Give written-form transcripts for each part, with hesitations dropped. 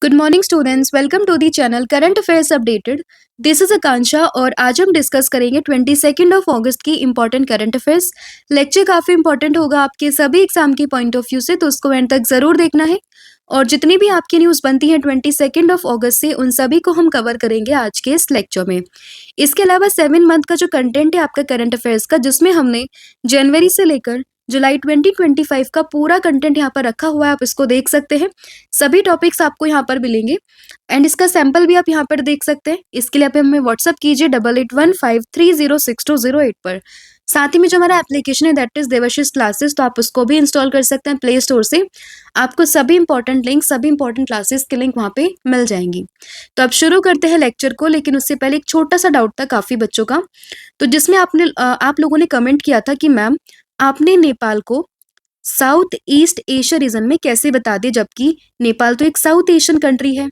Good morning students, welcome to the channel current affairs updated. This is Akanksha और आज हम discuss करेंगे 22 अगस्त की इंपॉर्टेंट करंट अफेयर्स। लेक्चर काफ़ी इंपॉर्टेंट होगा आपके सभी एग्जाम की पॉइंट ऑफ व्यू से, तो उसको एंड तक ज़रूर देखना है। और जितनी भी आपकी न्यूज़ बनती है 22 अगस्त से, उन सभी को हम कवर करेंगे आज के इस लेक्चर में। इसके अलावा 7 मंथ का जो कंटेंट है आपका करंट अफेयर्स का, जिसमें हमने जनवरी से लेकर जुलाई 2025 का पूरा कंटेंट यहाँ पर रखा हुआ है, आप इसको देख सकते हैं। सभी टॉपिक्स आपको यहाँ पर मिलेंगे एंड इसका सैंपल भी आप यहाँ पर देख सकते हैं। इसके लिए आप हमें व्हाट्सअप कीजिए 8815306208 पर। साथ ही में जो हमारा एप्लीकेशन है दैट इज देवाशीष क्लासेस, तो आप उसको भी इंस्टॉल कर सकते हैं प्ले स्टोर से। आपको सभी इंपॉर्टेंट लिंक, सभी इंपॉर्टेंट क्लासेस के लिंक वहाँ पे मिल जाएंगी। तो अब शुरू करते हैं लेक्चर को, लेकिन उससे पहले एक छोटा सा डाउट था काफ़ी बच्चों का, तो जिसमें आप लोगों ने कमेंट किया था कि मैम आपने नेपाल को साउथ ईस्ट एशिया रीजन में कैसे बता दिया, जबकि नेपाल तो एक साउथ एशियन कंट्री है।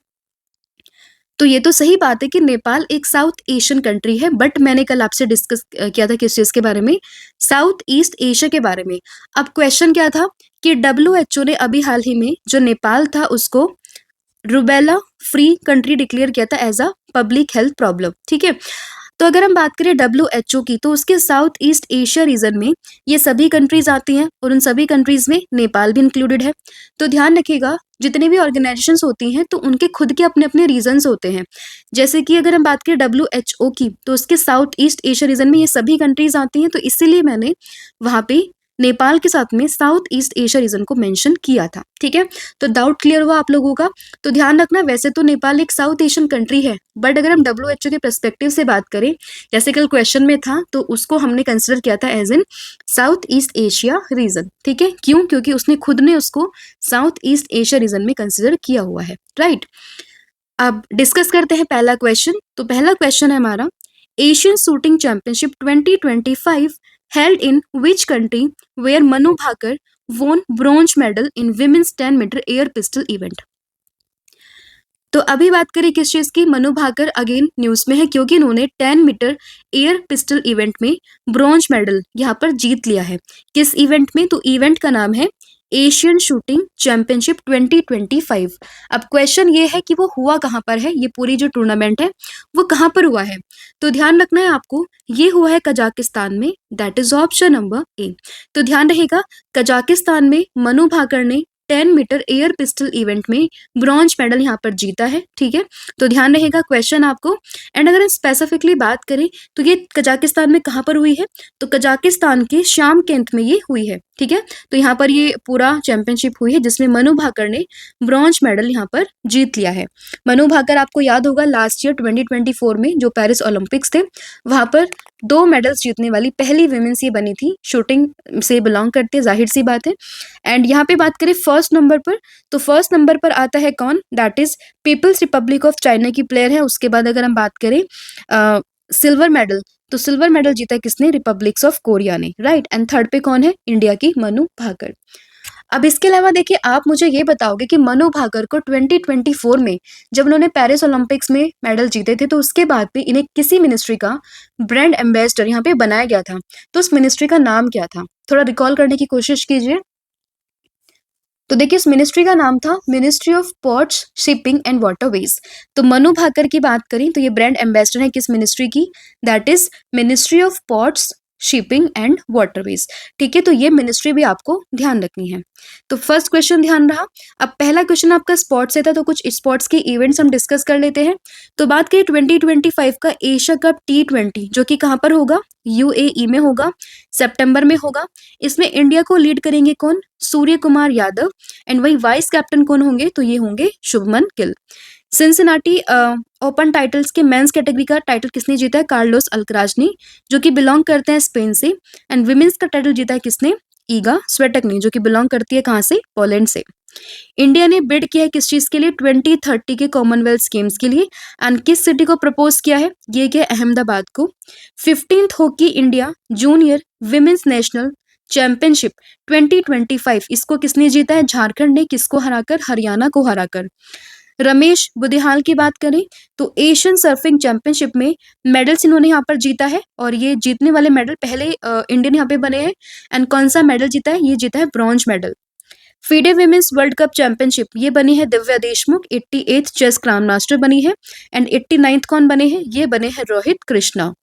तो ये तो सही बात है कि नेपाल एक साउथ एशियन कंट्री है, बट मैंने कल आपसे डिस्कस किया था किस चीज के बारे में, साउथ ईस्ट एशिया के बारे में। अब क्वेश्चन क्या था कि WHO ने अभी हाल ही में जो नेपाल था उसको रूबेला फ्री कंट्री डिक्लेयर किया था as a public health problem. ठीक है, तो अगर हम बात करें WHO की, तो उसके साउथ ईस्ट एशिया रीजन में ये सभी कंट्रीज आती हैं और उन सभी कंट्रीज में नेपाल भी इंक्लूडेड है। तो ध्यान रखिएगा, जितनी भी ऑर्गेनाइजेशंस होती हैं तो उनके खुद के अपने अपने रीजन्स होते हैं। जैसे कि अगर हम बात करें WHO की, तो उसके साउथ ईस्ट एशिया रीजन में ये सभी कंट्रीज आती हैं, तो इसीलिए मैंने वहाँ पे नेपाल के साथ में साउथ ईस्ट एशिया रीजन को मेंशन किया था। ठीक है, तो डाउट क्लियर हुआ आप लोगों का। तो ध्यान रखना, वैसे तो नेपाल एक साउथ एशियन कंट्री है, बट अगर हम WHO के पर्सपेक्टिव से बात करें, जैसे कल क्वेश्चन में था, तो उसको हमने कंसिडर किया था as in South East Asia region. ठीक है, क्यों? क्योंकि उसने खुद ने उसको साउथ ईस्ट एशिया रीजन में कंसिडर किया हुआ है। राइट, अब डिस्कस करते हैं पहला क्वेश्चन। तो पहला क्वेश्चन है हमारा, Asian shooting championship 2025 held in which country where Manu Bhaker won bronze medal in women's 10-meter air pistol event? तो अभी बात करें किस चीज की, मनु भाकर अगेन न्यूज में है क्योंकि इन्होंने 10 मीटर एयर पिस्टल इवेंट में ब्रॉन्ज मेडल यहाँ पर जीत लिया है। किस इवेंट में? तो इवेंट का नाम है एशियन शूटिंग चैंपियनशिप 2025। अब क्वेश्चन ये है कि वो हुआ कहाँ पर है, ये पूरी जो टूर्नामेंट है वो कहाँ पर हुआ है। तो ध्यान रखना है आपको, ये हुआ है कजाकिस्तान में, दैट इज ऑप्शन नंबर ए। तो ध्यान रहेगा, कजाकिस्तान में मनु भाकर ने 10 मीटर एयर पिस्टल इवेंट में ब्रॉन्ज मेडल यहाँ पर जीता है। ठीक है, तो ध्यान रहेगा क्वेश्चन आपको। एंड अगर हम स्पेसिफिकली बात करें तो ये कजाकिस्तान में कहाँ पर हुई है, तो कजाकिस्तान के शामकेंत में ये हुई है। ठीक है, तो यहाँ पर ये पूरा चैंपियनशिप हुई है जिसमें मनु भाकर ने ब्रॉन्ज मेडल यहाँ पर जीत लिया है। मनु भाकर आपको याद होगा लास्ट ईयर 2024 में जो पेरिस ओलंपिक्स थे, वहां पर 2 मेडल्स जीतने वाली पहली विमेंस ये बनी थी, शूटिंग से बिलोंग करती है, जाहिर सी बात है। एंड यहाँ पे बात करें फर्स्ट नंबर पर, तो फर्स्ट नंबर पर आता है कौन, that is People's Republic of China की प्लेयर है। उसके बाद अगर हम बात करें सिल्वर मेडल, तो सिल्वर मेडल जीता किसने, रिपब्लिक्स ऑफ कोरिया ने। राइट, एंड थर्ड पे कौन है, इंडिया की मनु भाकर। अब इसके अलावा देखिए, आप मुझे ये बताओगे कि मनु भाकर को 2024 में जब उन्होंने पेरिस ओलंपिक्स में मेडल जीते थे, तो उसके बाद भी इन्हें किसी मिनिस्ट्री का ब्रांड एम्बेसडर यहाँ पे बनाया गया था, तो उस मिनिस्ट्री का नाम क्या था? थोड़ा रिकॉल करने की कोशिश कीजिए। तो देखिए, इस मिनिस्ट्री का नाम था ministry of ports, shipping and waterways. तो मनु भाकर की बात करें तो ये ब्रांड एम्बेसडर है किस मिनिस्ट्री की, that is ministry of ports, shipping and waterways. ठीक है, तो ये मिनिस्ट्री भी आपको ध्यान रखनी है। तो फर्स्ट क्वेश्चन ध्यान रहा। अब पहला क्वेश्चन आपका स्पोर्ट्स से था, तो कुछ स्पोर्ट्स के इवेंट्स हम डिस्कस कर लेते हैं। तो बात करें 2025 का एशिया कप T20, जो कि कहाँ पर होगा, UAE में होगा, सितंबर में होगा। इसमें इंडिया को लीड करेंगे कौन, सूर्य कुमार यादव। एंड वही वाइस कैप्टन कौन होंगे, तो ये होंगे Shubman Gill. Cincinnati open titles के मेंस कैटेगरी का टाइटल किसने जीता है, कार्लोस अल्कराज ने, जो कि बिलोंग करते हैं स्पेन से। एंड विमेंस का टाइटल जीता है किसने, ईगा स्वेटक ने, जो कि बिलोंग करती है कहाँ से, पोलैंड से। इंडिया ने बिड किया है किस चीज के लिए, 2030 के कॉमनवेल्थ गेम्स के लिए। एंड किस सिटी को प्रपोज किया है, ये क्या, अहमदाबाद को। 15th hockey India junior women's national championship 2025, इसको किसने जीता है, झारखंड ने, किसको हराकर, हरियाणा को हराकर। रमेश बुदिहाल की बात करें तो एशियन सर्फिंग चैंपियनशिप में मेडल्स इन्होंने यहाँ पर जीता है, और ये जीतने वाले मेडल पहले इंडियन यहाँ पे बने हैं। एंड कौन सा मेडल जीता है, ये जीता है bronze medal. FIDE women's world cup championship ये बनी है Divya Deshmukh, 88th chess grand master बनी है। एंड 89th कौन बने हैं? ये बने हैं Rohit Krishna.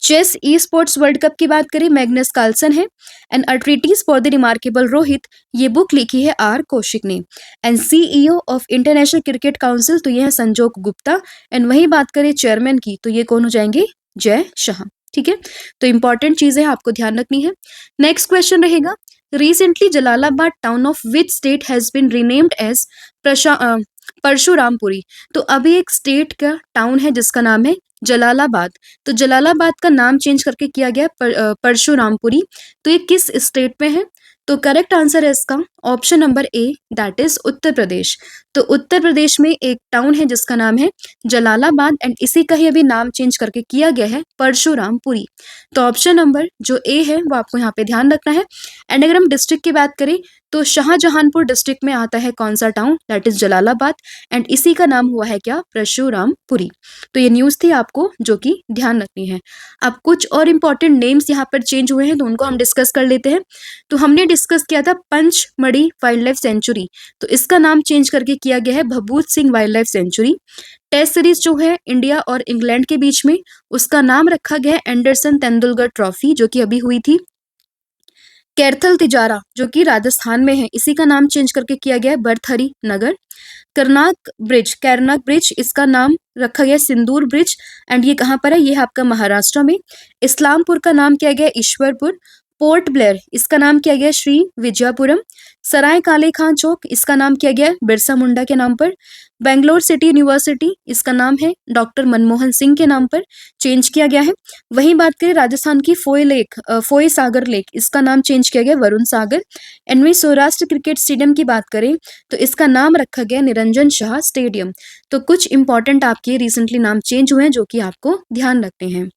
Chess esports world cup की बात करें, मैग्नस कार्लसन है। And a treatise for the remarkable Rohit, ये बुक लिखी है आर कौशिक ने। And CEO of International Cricket Council, तो ये है संजोग गुप्ता। एंड वही बात करें चेयरमैन की, तो ये कौन हो जाएंगे? जय शाह। ठीक है, तो इंपॉर्टेंट चीजें आपको ध्यान रखनी है। नेक्स्ट क्वेश्चन रहेगा, recently Jalalabad town of which state has been renamed as Parshurampuri. तो अभी एक स्टेट का टाउन है जिसका नाम है जलालाबाद, तो जलालाबाद का नाम चेंज करके किया गया परशुरामपुरी। तो ये किस स्टेट में है? तो करेक्ट आंसर है इसका option number A, that is Uttar Pradesh. तो उत्तर प्रदेश में एक टाउन है जिसका नाम है जलालाबाद, एंड इसी का ही अभी नाम चेंज करके किया गया है परशुरामपुरी। तो ऑप्शन नंबर जो ए है वो आपको यहाँ पे ध्यान रखना है। एंड अगर हम डिस्ट्रिक्ट की बात करें तो शाहजहानपुर डिस्ट्रिक्ट में आता है कौन सा town? That is Jalalabad, and इसी का नाम हुआ है क्या? परशुरामपुरी। तो ये न्यूज थी आपको जो कि ध्यान रखनी है। अब कुछ और इंपॉर्टेंट नेम्स यहाँ पर चेंज हुए हैं तो उनको हम डिस्कस कर लेते हैं। तो हमने डिस्कस किया था पंचमढ़ी वाइल्ड लाइफ सेंचुरी, तो इसका नाम चेंज करके किया गया है Bhabhut Singh wildlife sanctuary. Test series जो है इंडिया और इंग्लैंड के बीच में, उसका नाम रखा गया है एंडरसन तेंदुलकर ट्रॉफी, जो कि अभी हुई थी। कैरथल तिजारा जो कि राजस्थान में है, इसी का नाम चेंज करके किया गया है भरथरी नगर। कैरनाक ब्रिज, इसका नाम रखा गया सिंदूर ब्रिज, एंड ये कहाँ पर है? ये है आपका महाराष्ट्र में। इस्लामपुर का नाम किया गया ईश्वरपुर। पोर्ट ब्लेयर, इसका नाम किया गया श्री विजयपुरम। सराय काले खां चौक, इसका नाम किया गया बिरसा मुंडा के नाम पर। बेंगलोर सिटी यूनिवर्सिटी, इसका नाम है डॉक्टर मनमोहन सिंह के नाम पर चेंज किया गया है। वहीं बात करें राजस्थान की फोय सागर लेक, इसका नाम चेंज किया गया वरुण सागर। एंड वहीं सौराष्ट्र क्रिकेट स्टेडियम की बात करें तो इसका नाम रखा गया निरंजन शाह स्टेडियम। तो कुछ इंपॉर्टेंट आपके रिसेंटली नाम चेंज हुए हैं जो कि आपको ध्यान रखते हैं।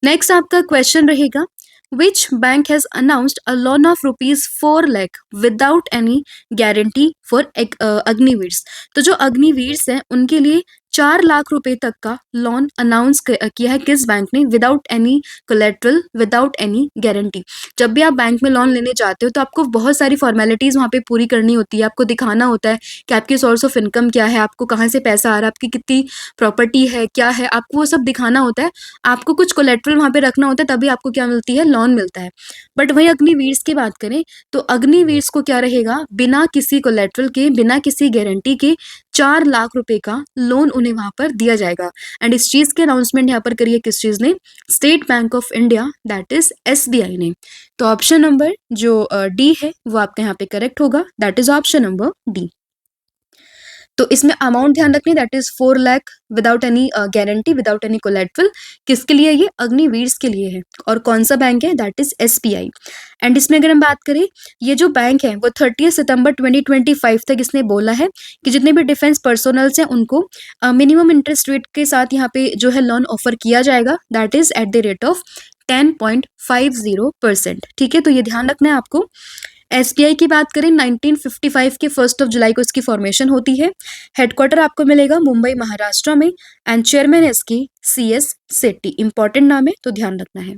नेक्स्ट आपका क्वेश्चन रहेगा, Which bank has announced a loan of rupees 4 lakh without any guarantee for अग्निवीर्स? तो जो अग्निवीर्स हैं उनके लिए 4 लाख रुपए तक का लोन अनाउंस किया है किस बैंक ने? Without any collateral, without any guarantee. जब भी आप बैंक में लोन लेने जाते हो तो आपको बहुत सारी फॉर्मेलिटीज वहाँ पे पूरी करनी होती है। आपको दिखाना होता है कि आपकी सोर्स ऑफ इनकम क्या है, आपको कहाँ से पैसा आ रहा है, आपकी कितनी प्रॉपर्टी है, क्या है, आपको वो सब दिखाना होता है। आपको कुछ कोलेट्रल वहाँ पे रखना होता है, तभी आपको क्या मिलती है? लोन मिलता है। बट वहीं अग्निवीर्स की बात करें तो अग्निवीर्स को क्या रहेगा? बिना किसी कोलेट्रल के, बिना किसी गारंटी के 4 लाख रुपए का लोन उन्हें वहां पर दिया जाएगा। एंड इस चीज की अनाउंसमेंट यहाँ पर करी है किस चीज ने? State bank of India, that is SBI ने। तो ऑप्शन नंबर जो डी है वो आपके यहाँ पे करेक्ट होगा, that is option number D. तो इसमें अमाउंट ध्यान रखनी, that is 4 lakh without any guarantee, without any collateral. किसके लिए? ये अग्निवीर्स के लिए है। और कौन सा बैंक है? That is SBI. एंड इसमें अगर हम बात करें, ये जो बैंक है वो 30 सितंबर 2025 तक इसने बोला है कि जितने भी डिफेंस पर्सोनल्स हैं उनको मिनिमम इंटरेस्ट रेट के साथ यहाँ पे जो है लोन ऑफर किया जाएगा, that is at the rate of 10.50%। ठीक है, तो ये ध्यान रखना है आपको। एसबीआई की बात करें 1955 के 1 जुलाई को इसकी फॉर्मेशन होती है। हेडक्वार्टर आपको मिलेगा मुंबई महाराष्ट्र में। एंड चेयरमैन है इसकी CS सेट्टी। इंपॉर्टेंट नाम है तो ध्यान रखना है।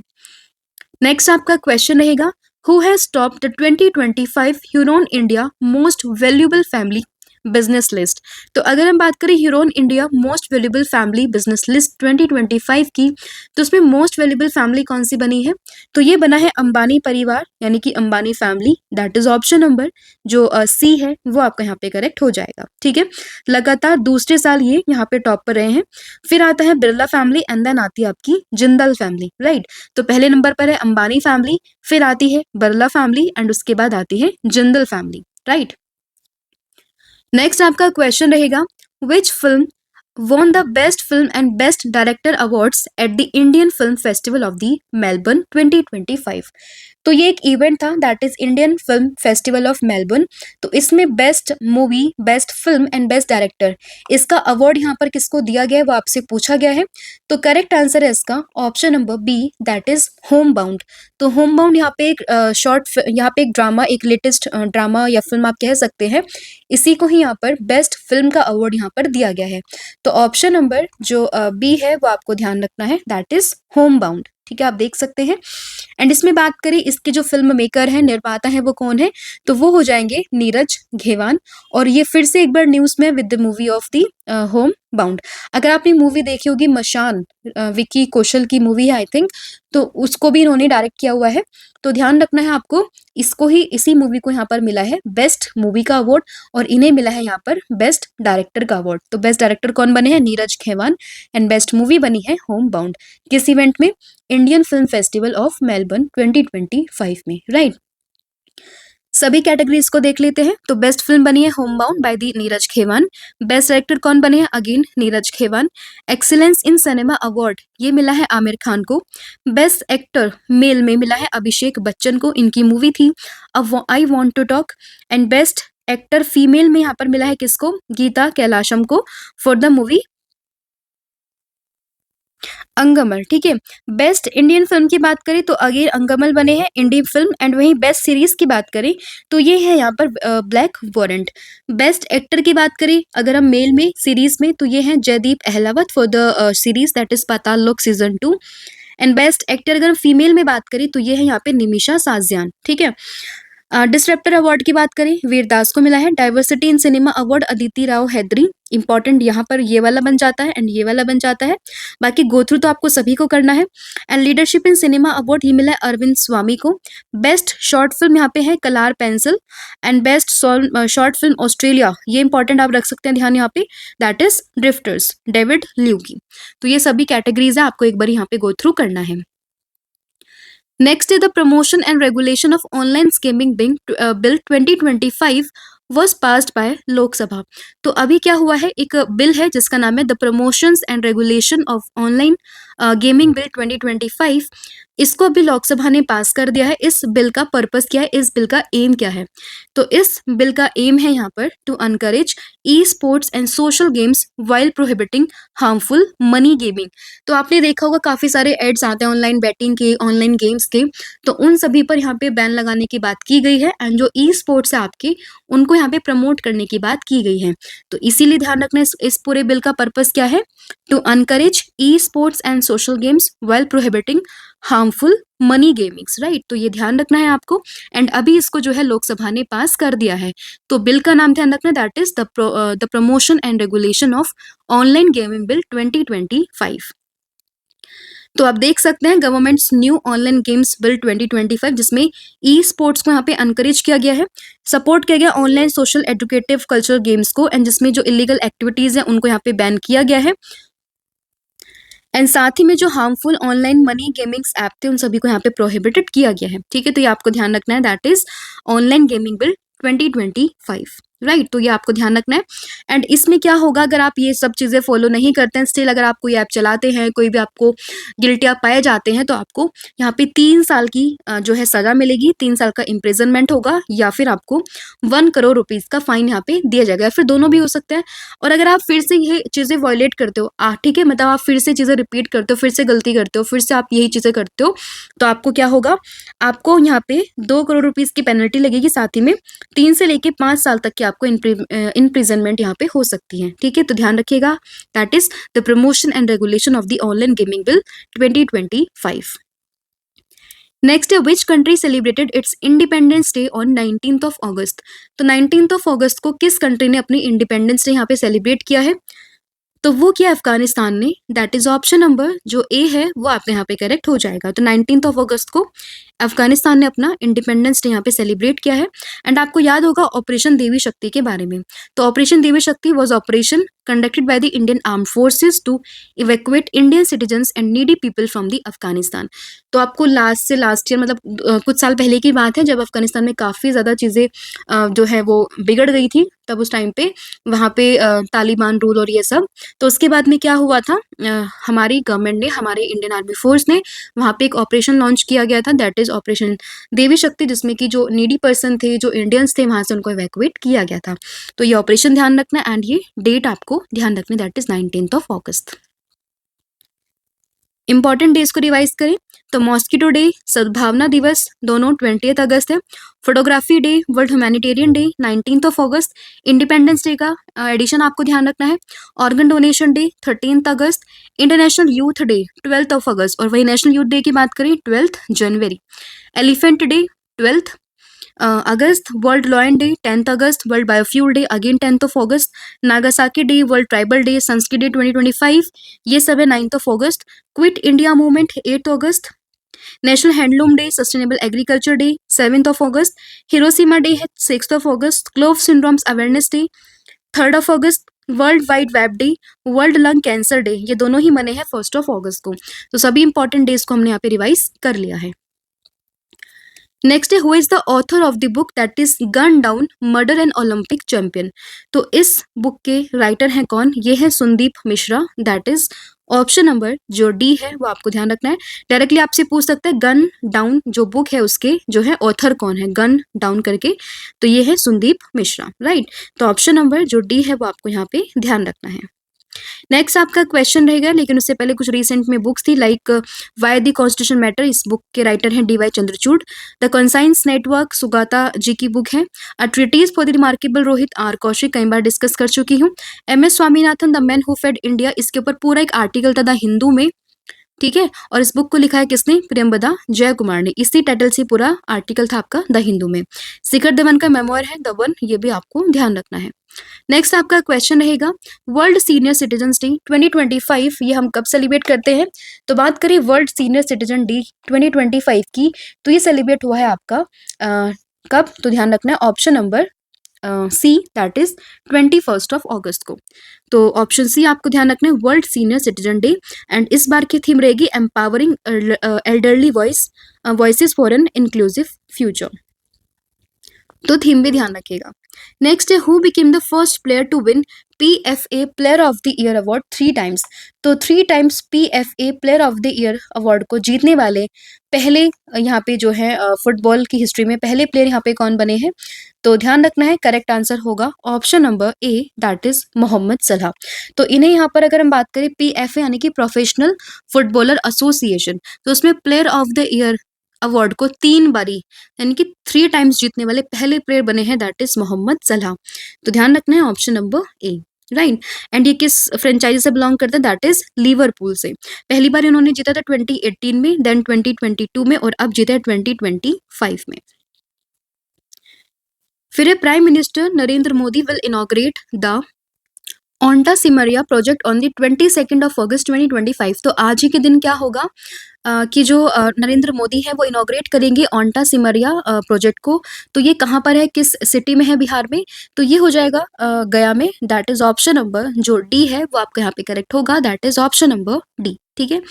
नेक्स्ट आपका क्वेश्चन रहेगा, who has topped the 2025 Huron India most valuable family business list? तो अगर हम बात करें Huron India most valuable family business list 2025 की, तो उसमें मोस्ट वैल्यूएबल फैमिली कौन सी बनी है? तो ये बना है अंबानी परिवार, यानी कि Ambani family, that is option number जो सी है वो आपका यहाँ पे करेक्ट हो जाएगा। ठीक है, लगातार दूसरे साल ये यहाँ पे टॉप पर रहे हैं। फिर आता है बिरला फैमिली, एंड देन आती है आपकी जिंदल फैमिली, राइट। तो पहले नंबर पर है अंबानी फैमिली, फिर आती है बिरला फैमिली, एंड उसके बाद आती है जिंदल फैमिली, राइट। नेक्स्ट आपका क्वेश्चन रहेगा, which film won the Best Film and Best Director Awards at the Indian Film Festival of the Melbourne 2025? तो ये एक इवेंट था, that is Indian film festival of Melbourne. तो इसमें best movie, best film and best director, इसका award यहाँ पर किसको दिया गया है वो आपसे पूछा गया है। तो करेक्ट आंसर है इसका option number B, that is Homebound. तो होम बाउंड यहाँ पे एक यहाँ पे एक ड्रामा, एक लेटेस्ट ड्रामा या फिल्म आप कह सकते हैं, इसी को ही यहाँ पर बेस्ट फिल्म का अवार्ड यहाँ पर दिया गया है। तो ऑप्शन नंबर जो बी है वो आपको ध्यान रखना है, दैट इज होम बाउंड। ठीक है, आप देख सकते हैं। एंड इसमें बात करें इसके जो फ़िल्म मेकर हैं, निर्माता हैं वो कौन है? तो वो हो जाएँगे नीरज घेवान और ये फिर से एक बार न्यूज़ में with the movie of the home bound. अगर आपने मूवी देखी होगी मशान विक्की कौशल की मूवी है आई थिंक, तो उसको भी इन्होंने डायरेक्ट किया हुआ है। तो ध्यान रखना है आपको, इसको ही इसी मूवी को यहाँ पर मिला है बेस्ट मूवी का अवार्ड और इन्हें मिला है यहाँ पर बेस्ट डायरेक्टर का अवार्ड। तो बेस्ट डायरेक्टर कौन बने हैं? नीरज खेवान एंड बेस्ट मूवी बनी है होम बाउंड। किस इवेंट में? Indian film festival of Melbourne 2025 में, राइट। सभी कैटेगरीज को देख लेते हैं। तो बेस्ट फिल्म बनी है Homebound by the Neeraj Ghaywan. Best director कौन बने हैं? Again Neeraj Ghaywan. Excellence in cinema award ये मिला है आमिर खान को। बेस्ट एक्टर मेल में मिला है अभिषेक बच्चन को, इनकी मूवी थी I want to talk. And best actor female में यहाँ पर मिला है किसको? गीता कैलाशम को फॉर द मूवी अंगमल, ठीक है। बेस्ट इंडियन फिल्म की बात करें तो अगेन अंगमल बने हैं इंडियन फिल्म एंड वहीं बेस्ट सीरीज की बात करें तो ये है यहाँ पर ब्लैक वारंट। बेस्ट एक्टर की बात करें अगर हम मेल में सीरीज में तो ये है Jaideep Ahlawat for the series that is Paatal Lok season 2। And best actor अगर हम फीमेल में बात करें तो ये है यहाँ पे निमिषा साजियान, ठीक है। डिसरप्टर अवार्ड की बात करें वीरदास को मिला है। Diversity in cinema award Aditi Rao Hydari, important यहाँ पर ये वाला बन जाता है एंड ये वाला बन जाता है, बाकी गो थ्रू तो आपको सभी को करना है। And leadership in cinema award ये मिला है अरविंद स्वामी को। बेस्ट शॉर्ट फिल्म यहाँ पे है colour pencil and best short film Australia ये इंपॉर्टेंट आप रख सकते हैं ध्यान यहाँ पे, that is Drifters David Liu की। तो ये सभी कैटेगरीज है, आपको एक बार यहाँ पे गो थ्रू करना है। Next is the Promotion and Regulation of Online Gaming Bill 2025 was passed by लोक सभा। तो अभी क्या हुआ है, एक बिल है जिसका नाम है the promotions and regulation of online gaming bill 2025। इसको अभी लोकसभा ने पास कर दिया है। इस बिल का पर्पस क्या है, इस बिल का एम क्या है? तो इस बिल का एम है यहाँ पर to encourage esports and social games while prohibiting harmful money gaming. तो आपने देखा होगा काफी सारे एड्स आते हैं ऑनलाइन बैटिंग के, ऑनलाइन गेम्स के, तो उन सभी पर यहाँ पे बैन लगाने की बात की गई है एंड जो ई स्पोर्ट्स है आपके उनको यहाँ पे प्रमोट करने की बात की गई है। तो इसीलिए ध्यान रखना इस पूरे बिल का पर्पस क्या है, to encourage esports and social games while prohibiting harmful money gamings, right. तो ये ध्यान रखना है आपको एंड अभी इसको जो है लोकसभा ने पास कर दिया है। तो बिल का नाम ध्यान रखना, that is the promotion and regulation of online gaming bill 2025। तो आप देख सकते हैं governments new online games bill 2025 जिसमें ई स्पोर्ट्स को यहाँ पे अनकरेज किया गया है, सपोर्ट किया गया online social educative cultural games को एंड जिसमें जो इलीगल एक्टिविटीज है उनको यहाँ पे बैन किया गया है एंड साथ ही में जो harmful online money gamings app थे उन सभी को यहाँ पे प्रोहिबिटेड किया गया है, ठीक है। तो ये आपको ध्यान रखना है, that is online gaming bill 2025, right. तो ये आपको ध्यान रखना है एंड इसमें क्या होगा अगर आप ये सब चीज़ें फॉलो नहीं करते हैं, स्टिल अगर आप कोई ऐप चलाते हैं, कोई भी आपको गिल्टी आप पाए जाते हैं तो आपको यहाँ पे 3 साल की जो है सजा मिलेगी, 3 साल का इम्प्रिजनमेंट होगा या फिर आपको 1 करोड़ रुपीज़ का फाइन यहाँ पे दिया जाएगा या फिर दोनों भी हो सकते हैं। और अगर आप फिर से ये चीज़ें वायलेट करते हो, ठीक है, मतलब आप फिर से चीज़ें रिपीट करते हो, फिर से गलती करते हो, फिर से आप यही चीज़ें करते हो, तो आपको क्या होगा, आपको यहाँ पे 2 करोड़ रुपीज़ की पेनल्टी लगेगी, साथ ही में 3 से लेके 5 साल तक की आपको इम्प्रिजनमेंट यहाँ पे हो सकती है, ठीक है। तो ध्यान रखिएगा, that is the promotion and regulation of the online gaming bill 2025। Next है which country celebrated its independence day on 19th of August. तो 19th ऑफ अगस्त को किस कंट्री ने अपनी इंडिपेंडेंस डे यहाँ पे सेलिब्रेट किया है? तो वो किया अफगानिस्तान ने, दैट इज ऑप्शन नंबर जो ए है वो आपके यहाँ पे करेक्ट हो जाएगा। तो 19th ऑफ अगस्त को अफगानिस्तान ने अपना इंडिपेंडेंस डे यहाँ पे सेलिब्रेट किया है एंड आपको याद होगा ऑपरेशन देवी शक्ति के बारे में। तो operation Devi Shakti was operation conducted by the Indian arm forces to evacuate Indian citizens and needy people from the Afghanistan. तो आपको लास्ट ईयर मतलब कुछ साल पहले की बात है जब अफगानिस्तान में काफ़ी ज़्यादा चीज़ें जो है वो बिगड़ गई थी, तब उस टाइम पे वहाँ पे तालिबान रूल और ये सब। तो उसके बाद में क्या हुआ था, हमारी गवर्नमेंट ने, हमारे इंडियन आर्मी फोर्स ने वहाँ पे एक ऑपरेशन लॉन्च किया गया था, दैट इज ऑपरेशन देवी शक्ति, जिसमें कि जो नीडी पर्सन थे, जो इंडियंस थे, वहाँ से उनको इवैक्यूएट किया गया था। तो ये ऑपरेशन ध्यान रखना एंड ये डेट आपको ध्यान रखना, that is 19th of August. Important days को रिवाइज करें तो मॉस्किटो डे, सद्भावना दिवस दोनों 20 अगस्त है। Photography day, world humanitarian day 19 अगस्त। इंडिपेंडेंस डे का एडिशन आपको ध्यान रखना है। ऑर्गन डोनेशन डे 13 अगस्त। इंटरनेशनल यूथ डे 12 अगस्त, और वही नेशनल यूथ डे की बात करें 12 जनवरी। एलिफेंट डे 12 अगस्त। वर्ल्ड लॉयन डे 10 अगस्त। वर्ल्ड बायोफ्यूल डे अगेन 10 अगस्त। Nagasaki day, world tribal day, Sanskrit day 2025, ये सब है 9 अगस्त। क्विट इंडिया मूवमेंट 8 अगस्त। National handloom day, sustainable agriculture day 7 अगस्त। हिरोशिमा डे है 6 अगस्त। ग्लोव सिंड्रोम्स अवेयरनेस डे 3 अगस्त। World wide web day, world lung cancer day, ये दोनों ही मने हैं 1 अगस्त को। तो सभी इंपॉर्टेंट डेज को हमने यहाँ पे रिवाइज कर लिया है। नेक्स्ट है, who is the author of the book that is gun down murder and Olympic champion. तो इस बुक के राइटर हैं कौन, ये है Sandeep Mishra. That is option number जो डी है वो आपको ध्यान रखना है। डायरेक्टली आपसे पूछ सकते हैं गन डाउन जो बुक है उसके जो है ऑथर कौन है, गन डाउन करके, तो ये है संदीप मिश्रा, राइट। तो ऑप्शन नंबर जो डी है वो आपको यहाँ पे ध्यान रखना है। नेक्स्ट आपका क्वेश्चन रहेगा, लेकिन उससे पहले कुछ रिसेंट में बुक्स थी like why the constitution matter, इस बुक के राइटर हैं D Y Chandrachud. The conscience network Sugata ji की बुक है। A treatise for the remarkable Rohit R Kaushik, कई बार डिस्कस कर चुकी हूँ। M S Swaminathan the man who fed India, इसके ऊपर पूरा एक आर्टिकल था द हिंदू में, ठीक है। और इस बुक को लिखा है किसने, प्रियंबदा जय कुमार ने। इसी टाइटल से पूरा आर्टिकल था आपका द हिंदू में। शिखर धवन का मेमोयर है द वन, ये भी आपको ध्यान रखना है। नेक्स्ट आपका क्वेश्चन रहेगा, वर्ल्ड सीनियर सिटीजन्स डे 2025 ये हम कब सेलिब्रेट करते हैं। तो बात करें वर्ल्ड सीनियर सिटीजन डे 2025 की, तो ये सेलिब्रेट हुआ है आपका कब, तो ध्यान रखना है option number C, that is 21 अगस्त को। तो ऑप्शन सी आपको ध्यान रखना है, world senior citizen day. And इस बार की थीम रहेगी empowering elderly voices for an inclusive future, तो थीम भी ध्यान रखिएगा। नेक्स्ट है, who became the first player to win PFA player of the year award 3 times. तो 3 times PFA player of the year award को जीतने वाले पहले यहाँ पे जो है फुटबॉल की हिस्ट्री में पहले प्लेयर यहाँ पे कौन बने हैं, तो ध्यान रखना है करेक्ट आंसर होगा option number A, that is Mohamed Salah. तो इन्हें यहाँ पर अगर हम बात करें PFA यानी कि प्रोफेशनल फुटबॉलर एसोसिएशन, तो उसमें player of the year award को 3 बारी यानी कि 3 टाइम्स जीतने वाले पहले प्लेयर बने हैं, दैट इज मोहम्मद सलाह। तो ध्यान रखना है option number A, right. And ये किस फ्रेंचाइजी से बिलोंग करते हैं, दैट इज लिवरपूल से। पहली बार इन्होंने जीता था 2018 में, देन 2022 में, और अब जीता है 2025 में। फिर prime minister Narendra Modi will inaugurate the Aunta Simaria project on the 22 August 2025। तो आज ही के दिन क्या होगा कि जो नरेंद्र मोदी है वो इनॉग्रेट करेंगे ओंटा सिमरिया प्रोजेक्ट को। तो ये कहाँ पर है, किस सिटी में है बिहार में, तो ये हो जाएगा गया में। दैट इज ऑप्शन नंबर जो डी है वो आपका यहाँ पे करेक्ट होगा, that is option number D, ठीक है।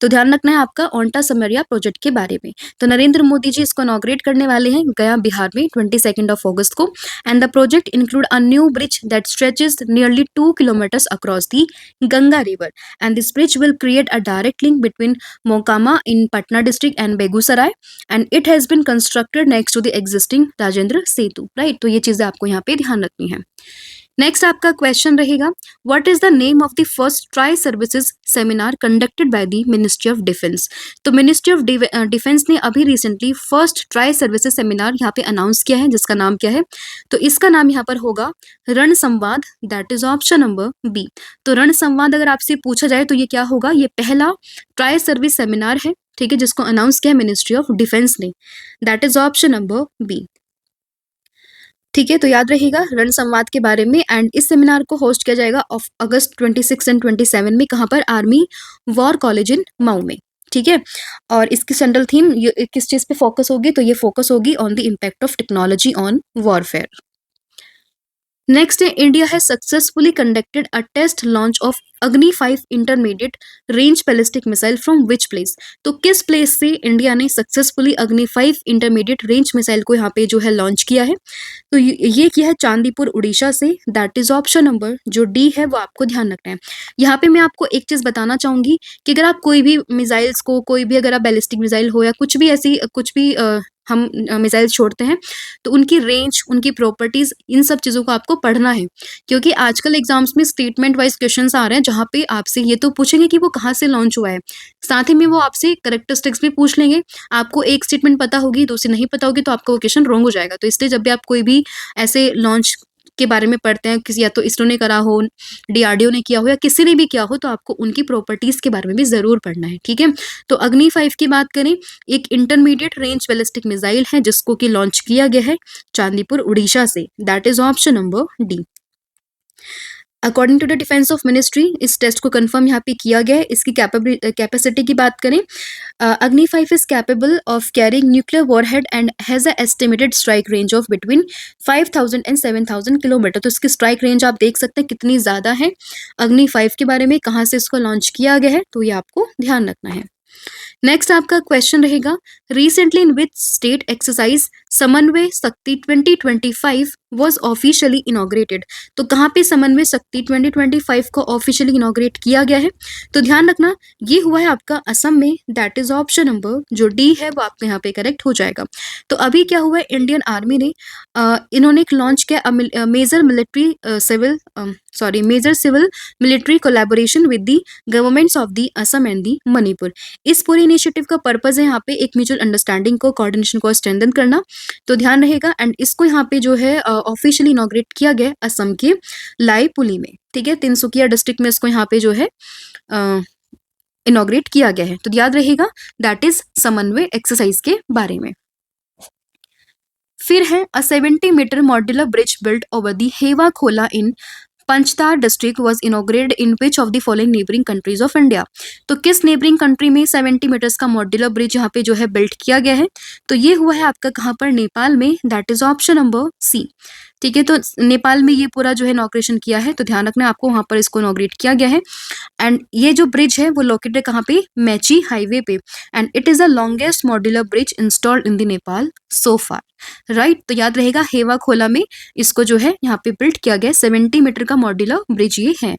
तो ध्यान रखना है आपका ओंटा सिमरिया प्रोजेक्ट के बारे में। तो नरेंद्र मोदी जी इसको इनॉग्रेट करने वाले हैं गया बिहार में 22 अगस्त को। And the project include a new bridge that stretches nearly 2 kilometres across the Ganga river, and this bridge will create a direct link between Mokama in Patna district and Begusarai, and it has been constructed next to the existing Rajendra Setu, right। तो ये चीजें आपको यहाँ पे ध्यान रखनी है। Next आपका क्वेश्चन रहेगा, what is the name of the first tri services seminar conducted by the ministry of defence. तो मिनिस्ट्री ऑफ डिफेंस ने अभी recently first tri services seminar यहाँ पे अनाउंस किया है, जिसका नाम क्या है, तो इसका नाम यहाँ पर होगा Ran Samvad, that is option number B. तो रण संवाद अगर आपसे पूछा जाए तो ये क्या होगा, ये पहला ट्राई सर्विस सेमिनार है, ठीक है, जिसको अनाउंस किया मिनिस्ट्री ऑफ डिफेंस ने, that is option number B, ठीक है। तो याद रहेगा रण संवाद के बारे में। एंड इस सेमिनार को होस्ट किया जाएगा ऑफ अगस्त 26 एंड 27 में, कहाँ पर, army war college in Mau में, ठीक है। और इसकी सेंट्रल थीम किस चीज पे फोकस होगी, तो ये फोकस होगी on the impact of technology on warfare. Next है, India has successfully conducted a test launch of Agni 5 intermediate range ballistic missile from which place. तो किस प्लेस से इंडिया ने सक्सेसफुली अग्नि 5 इंटरमीडिएट रेंज मिसाइल को यहाँ पे जो है लॉन्च किया है, तो ये किया है चांदीपुर उड़ीसा से, दैट इज ऑप्शन नंबर जो डी है वो आपको ध्यान रखना है। यहाँ पे मैं आपको एक चीज बताना चाहूंगी कि अगर आप कोई भी मिसाइल्स को, कोई भी अगर आप बैलिस्टिक मिसाइल हो या कुछ भी ऐसी कुछ भी हम मिसाइल छोड़ते हैं, तो उनकी रेंज, उनकी प्रॉपर्टीज, इन सब चीज़ों को आपको पढ़ना है, क्योंकि आजकल एग्जाम्स में स्टेटमेंट वाइज क्वेश्चंस आ रहे हैं जहाँ पे आपसे ये तो पूछेंगे कि वो कहाँ से लॉन्च हुआ है, साथ ही में वो आपसे करेक्टरिस्टिक्स भी पूछ लेंगे। आपको एक स्टेटमेंट पता होगी, दूसरी नहीं पता होगी, तो आपका वो क्वेश्चन रॉन्ग हो जाएगा। तो इसलिए जब भी आप कोई भी ऐसे लॉन्च के बारे में पढ़ते हैं, किसी या तो इसरो ने करा हो, डीआरडीओ ने किया हो या किसी ने भी किया हो, तो आपको उनकी प्रॉपर्टीज के बारे में भी जरूर पढ़ना है, ठीक है। तो अग्नि 5 की बात करें, एक इंटरमीडिएट रेंज बैलिस्टिक मिसाइल है जिसको कि लॉन्च किया गया है चांदीपुर उड़ीसा से, that is option number D. According to the defence of ministry इस टेस्ट को कंफर्म यहाँ पे किया गया है। इसकी कैपेसिटी की बात करें, अग्नि 5 is capable of carrying nuclear warhead and has a estimated strike range of between 5000 and 7000 kilometre. तो इसकी स्ट्राइक रेंज आप देख सकते हैं कितनी ज्यादा है। अग्नि 5 के बारे में कहाँ से इसको लॉन्च किया गया है, तो ये आपको ध्यान रखना है। नेक्स्ट आपका क्वेश्चन रहेगा, recently in which state exercise समन्वय शक्ति 2025 वॉज ऑफिशियली इनॉग्रेटेड। तो कहाँ पे समन्वय शक्ति 2025 को ऑफिशियली इनॉग्रेट किया गया है, तो ध्यान रखना ये हुआ है आपका असम में, दैट इज ऑप्शन नंबर जो डी है वो आपका यहाँ पे करेक्ट हो जाएगा। तो अभी क्या हुआ है, इंडियन आर्मी ने इन्होंने एक लॉन्च किया major civil military collaboration with the governments of the Assam and the Manipur. इस पूरे इनिशिएटिव का पर्पज है यहाँ पे एक म्यूचुअल अंडरस्टैंडिंग को, कोऑर्डिनेशन को स्ट्रेंथन करना, तो ध्यान रहेगा। एंड इसको यहाँ पे जो है ऑफिशियली इनॉग्रेट किया गया असम के लाईपुली में, ठीक है, तिनसुकिया डिस्ट्रिक्ट में इसको यहाँ पे जो है इनॉग्रेट किया गया है। तो याद रहेगा दैट इज समन्वय एक्सरसाइज के बारे में। फिर है a 70 metre modular bridge built over the Hewa Khola in Panchthar district was inaugurated in which of the following neighbouring countries of India. तो किस नेबरिंग कंट्री में 70 मीटर्स का मॉड्यूलर ब्रिज यहाँ पे जो है बिल्ट किया गया है, तो ये हुआ है आपका कहाँ पर, नेपाल में, that is option number C, ठीक है। तो नेपाल में ये पूरा जो है इनॉग्रेशन किया है, तो ध्यान रखना आपको वहां पर इसको इनॉग्रेट किया गया है। एंड ये जो ब्रिज है वो लोकेटेड कहाँ पे, मैची हाईवे पे, and it is the longest modular bridge installed in the Nepal so far, right. तो याद रहेगा हेवा खोला में इसको जो है यहाँ पे बिल्ड किया गया, 70 मीटर का मॉड्यूलर ब्रिज ये है,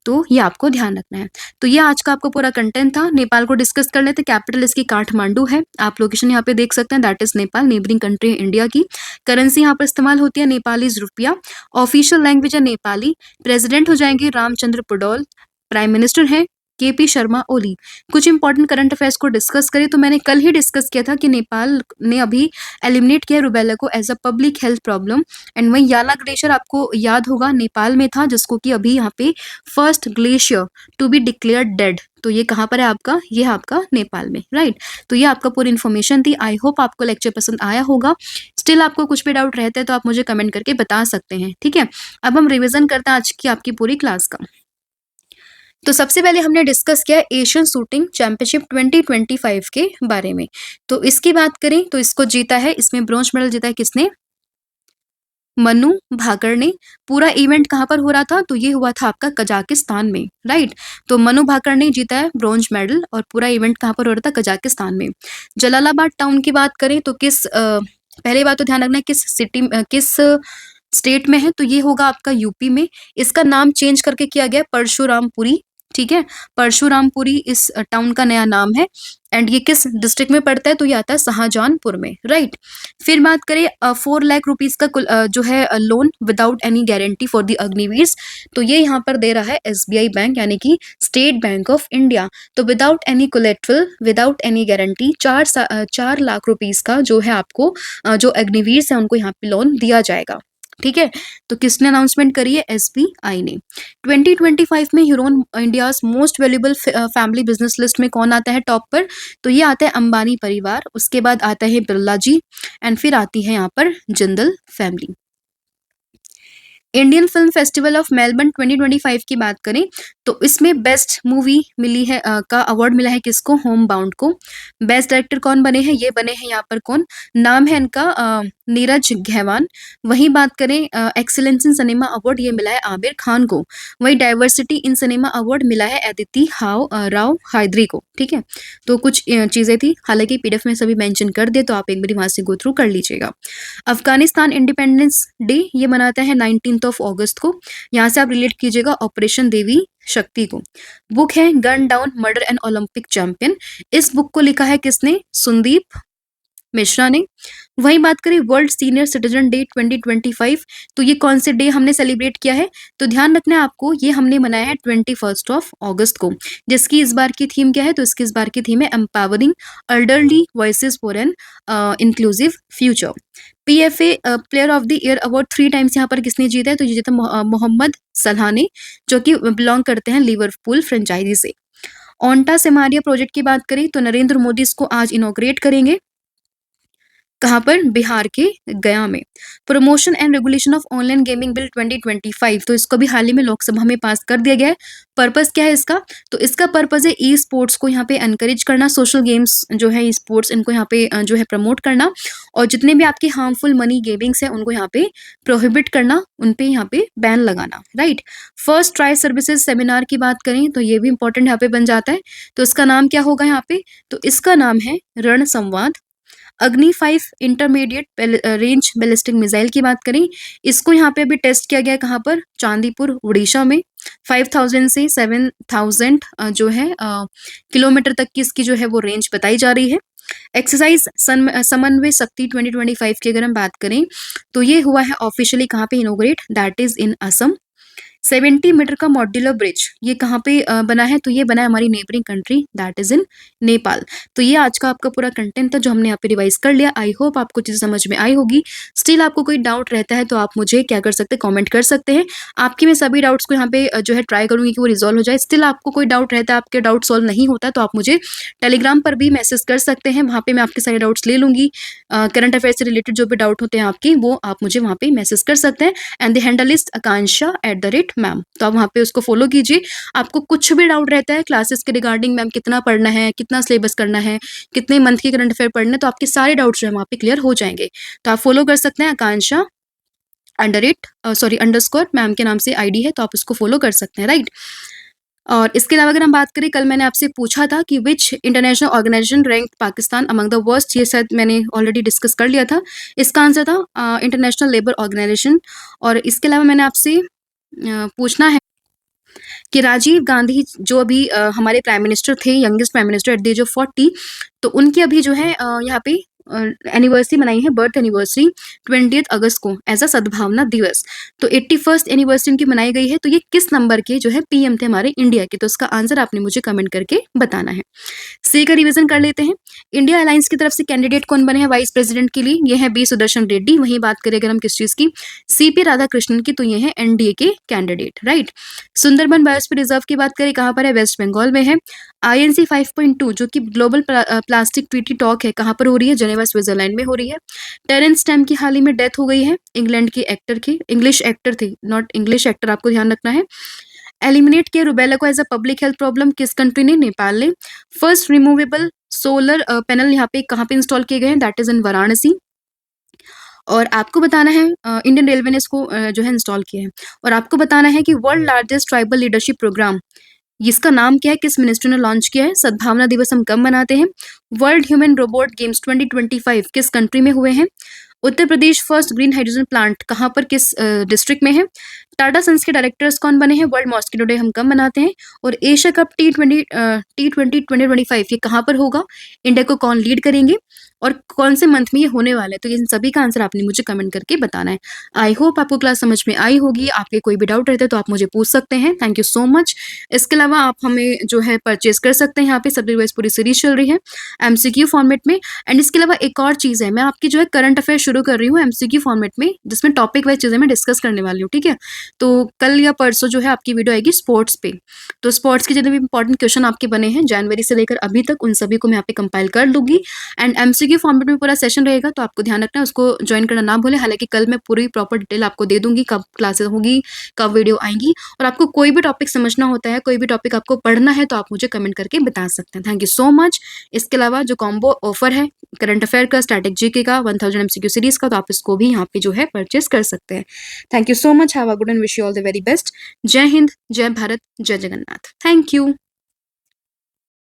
तो ये आपको ध्यान रखना है। तो ये आज का आपको पूरा कंटेंट था। नेपाल को डिस्कस कर लेते, कैपिटल इसकी काठमांडू है, आप लोकेशन यहाँ पे देख सकते हैं, that is Nepal, neighbouring country है इंडिया की। करेंसी यहाँ पर इस्तेमाल होती है नेपालीज रुपया, ऑफिशियल लैंग्वेज है नेपाली, प्रेसिडेंट हो जाएंगे रामचंद्र पौडेल, प्राइम मिनिस्टर है केपी शर्मा ओली। कुछ इंपॉर्टेंट करंट अफेयर्स को डिस्कस करें तो मैंने कल ही डिस्कस किया था कि नेपाल ने अभी एलिमिनेट किया रुबेला को as a public health problem, and वहीं याला ग्लेशियर आपको याद होगा नेपाल में था, जिसको कि अभी यहाँ पे first glacier to be declared dead, तो ये कहाँ पर है आपका, ये है आपका नेपाल में, राइट। तो ये आपका पूरी इन्फॉर्मेशन थी। आई होप आपको लेक्चर पसंद आया होगा। स्टिल आपको कुछ भी डाउट रहता है तो आप मुझे कमेंट करके बता सकते हैं, ठीक है। अब हम रिविजन करते हैं आज की आपकी पूरी क्लास का। तो सबसे पहले हमने डिस्कस किया एशियन शूटिंग चैंपियनशिप 2025 के बारे में। तो इसकी बात करें तो इसको जीता है, इसमें ब्रॉन्ज मेडल जीता है किसने, मनु भाकर ने। पूरा इवेंट कहाँ पर हो रहा था, तो ये हुआ था आपका कजाकिस्तान में, राइट। तो मनु भाकर ने जीता है ब्रॉन्ज मेडल, और पूरा इवेंट कहाँ पर हो रहा था, कजाकिस्तान में। जलालाबाद टाउन की बात करें तो किस पहले बात तो ध्यान रखना है किस सिटी किस स्टेट में है, तो ये होगा आपका यूपी में। इसका नाम चेंज करके किया गया परशुरामपुरी, ठीक है, परशुरामपुरी इस टाउन का नया नाम है। एंड ये किस डिस्ट्रिक्ट में पड़ता है, तो ये आता है शाहजहानपुर में, राइट। फिर बात करें 4 लाख रुपीज का जो है loan without any guarantee for the Agniveers, तो ये यहाँ पर दे रहा है एसबीआई बैंक यानी कि स्टेट बैंक ऑफ इंडिया। तो without any collateral, without any guarantee 4 lakh rupees का जो है आपको जो अग्निवीर्स है उनको यहाँ पे लोन दिया जाएगा, ठीक है। तो किसने अनाउंसमेंट करी है, एसबीआई ने। 2025 में Huron India's most valuable family business list में कौन आता है टॉप पर, तो ये आता है अंबानी परिवार, उसके बाद आता है बिरला जी, एंड फिर आती है यहाँ पर Jindal family. Indian film festival of Melbourne 2025 की बात करें तो इसमें बेस्ट मूवी मिली है का अवार्ड मिला है किसको, होम बाउंड को। बेस्ट डायरेक्टर कौन बने हैं, ये बने हैं यहाँ पर कौन, नाम है इनका नीरज घेवान। वहीं बात करें एक्सीलेंस इन सिनेमा अवार्ड ये मिला है आमिर खान को। वहीं डाइवर्सिटी इन सिनेमा अवार्ड मिला है अदिति राव हायद्री को, ठीक है। तो कुछ चीजें थी, हालांकि पीडीएफ में सभी मेंशन कर दिए, तो आप एक बार वहां से गो थ्रू कर लीजिएगा। अफगानिस्तान इंडिपेंडेंस डे ये मनाता है 19 अगस्त को। यहाँ से आप रिलेट कीजिएगा ऑपरेशन देवी शक्ति को। बुक है gun down murder and Olympic champion. इस बुक को लिखा है किसने, सुंदीप मिश्रा ने। वहीं बात करें वर्ल्ड सीनियर सिटीजन डे 2025, तो ये कौन से डे हमने सेलिब्रेट किया है? तो ध्यान रखना है आपको, ये हमने मनाया है 21 अगस्त को, जिसकी इस बार की थीम क्या है? तो इसकी इस बार की थीम है empowering elderly voices for an inclusive future. PFA player of the year award 3 times यहाँ पर किसने जीता है? तो ये जीता मोहम्मद सलाह ने, जो कि बिलोंग करते हैं लिवरपूल फ्रेंचाइजी से। ओंटा सेमारिया प्रोजेक्ट की बात करें तो नरेंद्र मोदी इसको आज इनॉग्रेट करेंगे। कहाँ पर? बिहार के गया में। Promotion and regulation of online gaming bill 2025, तो इसको भी हाल ही में लोकसभा में पास कर दिया गया है। पर्पस क्या है इसका? तो इसका पर्पस है ई स्पोर्ट्स को यहाँ पे एनकरेज करना, सोशल गेम्स जो है ई स्पोर्ट्स इनको यहाँ पे जो है प्रमोट करना, और जितने भी आपके हार्मफुल मनी गेमिंग्स है उनको यहाँ पे प्रोहिबिट करना, उन पे यहाँ पे बैन लगाना, right. First tri services seminar की बात करें तो ये भी इंपॉर्टेंट यहाँ पे बन जाता है। तो इसका नाम क्या होगा यहाँ पे? तो इसका नाम है रण संवाद। अग्नि 5 इंटरमीडिएट रेंज बैलिस्टिक मिसाइल की बात करें, इसको यहाँ पे अभी टेस्ट किया गया है। कहाँ पर? चांदीपुर उड़ीसा में। 5000 से 7000 जो है किलोमीटर तक की इसकी जो है वो रेंज बताई जा रही है। एक्सरसाइज समन्वय शक्ति 2025 की अगर हम बात करें तो ये हुआ है ऑफिशियली कहाँ पे inaugurate? That is in Assam. 70 metre का मॉड्यूलर ब्रिज ये कहाँ पे बना है? तो ये बना है हमारी नेबरिंग कंट्री दैट इज इन नेपाल। तो ये आज का आपका पूरा कंटेंट था जो हमने यहाँ पे रिवाइज कर लिया। आई होप आपको चीज़ें समझ में आई होगी। स्टिल आपको कोई डाउट रहता है तो आप मुझे क्या कर सकते हैं? कमेंट कर सकते हैं। आपके मैं सभी डाउट्स को यहाँ पे जो है ट्राई करूंगी कि वो रिजॉल्व हो जाए। स्टिल आपको कोई डाउट रहता है, आपके डाउट सॉल्व नहीं होता, तो आप मुझे टेलीग्राम पर भी मैसेज कर सकते हैं। वहाँ पे मैं आपके सारे डाउट्स ले लूंगी। करंट अफेयर से रिलेटेड जो भी डाउट होते हैं आपकी, वो आप मुझे वहाँ पे मैसेज कर सकते हैं। एंड द हैंडल इज akanksha@मैम, तो आप वहाँ पे उसको फॉलो कीजिए। आपको कुछ भी डाउट रहता है क्लासेस के रिगार्डिंग, मैम कितना पढ़ना है, कितना सिलेबस करना है, कितने मंथ के करंट अफेयर पढ़ना है, तो आपके सारे डाउट्स जो है वहाँ पे क्लियर हो जाएंगे। तो आप फॉलो कर सकते हैं आकांक्षा _मैम के नाम से आईडी है, तो आप उसको फॉलो कर सकते हैं, राइट। और इसके अलावा अगर हम बात करें, कल मैंने आपसे पूछा था कि which international organisation rank Pakistan among the worst, ये शायद मैंने ऑलरेडी डिस्कस कर लिया था। इसका आंसर था इंटरनेशनल लेबर ऑर्गेनाइजेशन। और इसके अलावा मैंने आपसे पूछना है कि राजीव गांधी जो अभी हमारे प्राइम मिनिस्टर थे, youngest prime minister at the age of 40, तो उनकी अभी जो है यहाँ पे एनिवर्सरी मनाई है, बर्थ एनिवर्सरी 20 अगस्त को एज अ सद्भावना दिवस। तो 81st एनिवर्सरी उनकी मनाई गई है। तो ये किस नंबर के जो है पीएम थे हमारे इंडिया के? तो इसका आंसर आपने मुझे कमेंट करके बताना है। सी का रिवीजन कर लेते हैं। इंडिया अलायंस की तरफ से कैंडिडेट कौन बने हैं वाइस प्रेसिडेंट के लिए? ये है बी सुदर्शन रेड्डी। वहीं बात करें अगर हम किस चीज की, सीपी राधाकृष्णन की, तो ये है एनडीए के candidate, right. Sundarban biosphere reserve की बात करें, कहाँ पर है? वेस्ट बंगाल में है। INC 5.2 जो कि ग्लोबल प्लास्टिक ट्रीटी टॉक है, कहाँ पर हो रही है? जेनेवा स्विट्जरलैंड में हो रही है। टेरेंस स्टैम्प की हाल ही में डेथ हो गई है, इंग्लैंड के एक्टर की, इंग्लिश एक्टर थे, नॉट इंग्लिश एक्टर, आपको ध्यान रखना है। एलिमिनेट किया रुबेला को as a public health problem किस कंट्री ने? नेपाल ने। फर्स्ट रिमूवेबल सोलर पैनल यहाँ पे कहाँ पे इंस्टॉल किए गए हैं? दैट इज इन वाराणसी। और आपको बताना है इंडियन रेलवे ने इसको जो है इंस्टॉल किया है। और आपको बताना है कि world largest tribal leadership programme, इसका नाम क्या है? किस मिनिस्टर ने लॉन्च किया है? सद्भावना दिवस हम कब मनाते हैं? वर्ल्ड ह्यूमन रोबोट गेम्स 2025 किस कंट्री में हुए हैं? Uttar Pradesh first green hydrogen plant कहाँ पर, किस डिस्ट्रिक्ट में है? टाटा सन्स के डायरेक्टर्स कौन बने हैं? वर्ल्ड मॉस्किटो डे हम कब मनाते हैं? और एशिया कप T20 2025 ये कहाँ पर होगा? इंडिया को कौन लीड करेंगे? और कौन से मंथ में ये होने वाला है? तो इन सभी का आंसर आपने मुझे कमेंट करके बताना है। आई होप आपको क्लास समझ में आई होगी। आपके कोई भी डाउट रहते हैं तो आप मुझे पूछ सकते हैं। Thank you so much. इसके अलावा आप हमें जो है परचेज कर सकते हैं। यहाँ पे सब्जेक्ट वाइज पूरी सीरीज चल रही है MCQ फॉर्मेट में। एंड इसके अलावा एक और चीज़ है, मैं आपकी जो है करंट अफेयर शुरू कर रही हूँ MCQ फॉर्मेट में, जिसमें टॉपिक वाइज चीज़ें मैं डिस्कस करने वाली हूँ, ठीक है। तो कल या परसों जो है आपकी वीडियो आएगी स्पोर्ट्स पे। तो स्पोर्ट्स के जितने भी इंपॉर्टेंट क्वेश्चन आपके बने हैं जनवरी से लेकर अभी तक, उन सभी को मैं यहाँ पे कंपाइल कर लूंगी। एंड MCQ फॉर्मेट में पूरा सेशन रहेगा, तो आपको ध्यान रखना है, उसको ज्वाइन करना ना भूलें। हालांकि कल मैं पूरी प्रॉपर डिटेल आपको दे दूंगी, कब क्लासेस होगी, कब वीडियो आएंगी। और आपको कोई भी टॉपिक समझना होता है, कोई भी टॉपिक आपको पढ़ना है, तो आप मुझे कमेंट करके बता सकते हैं। Thank you so much. इसके अलावा जो कॉम्बो ऑफर है करंट अफेयर का, स्टैटिक जीके का, 1000 MCQ सीरीज का, तो आप इसको भी यहाँ पे जो है परचेस कर सकते हैं। Thank you so much. Have a good and wish you all the very best. जय हिंद, जय भारत, जय जगन्नाथ। Thank you.